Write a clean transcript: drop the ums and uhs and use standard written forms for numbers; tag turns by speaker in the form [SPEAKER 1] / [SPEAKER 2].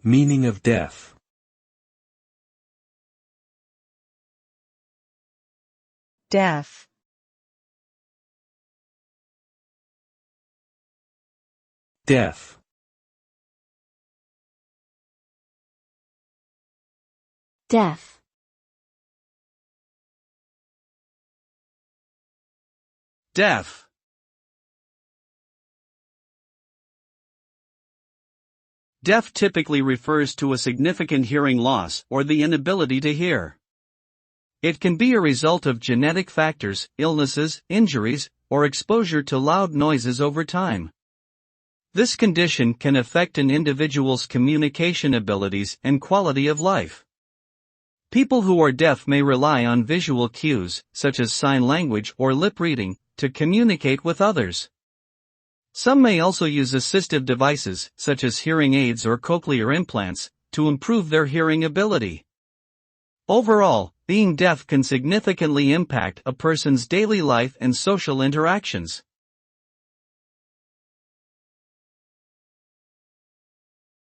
[SPEAKER 1] Meaning of deaf.
[SPEAKER 2] Deaf.
[SPEAKER 1] Deaf.
[SPEAKER 3] Deaf.
[SPEAKER 4] Deaf. Deaf typically refers to a significant hearing loss or the inability to hear. It can be a result of genetic factors, illnesses, injuries, or exposure to loud noises over time. This condition can affect an individual's communication abilities and quality of life. People who are deaf may rely on visual cues, such as sign language or lip reading, to communicate with others. Some may also use assistive devices, such as hearing aids or cochlear implants, to improve their hearing ability. Overall, being deaf can significantly impact a person's daily life and social interactions.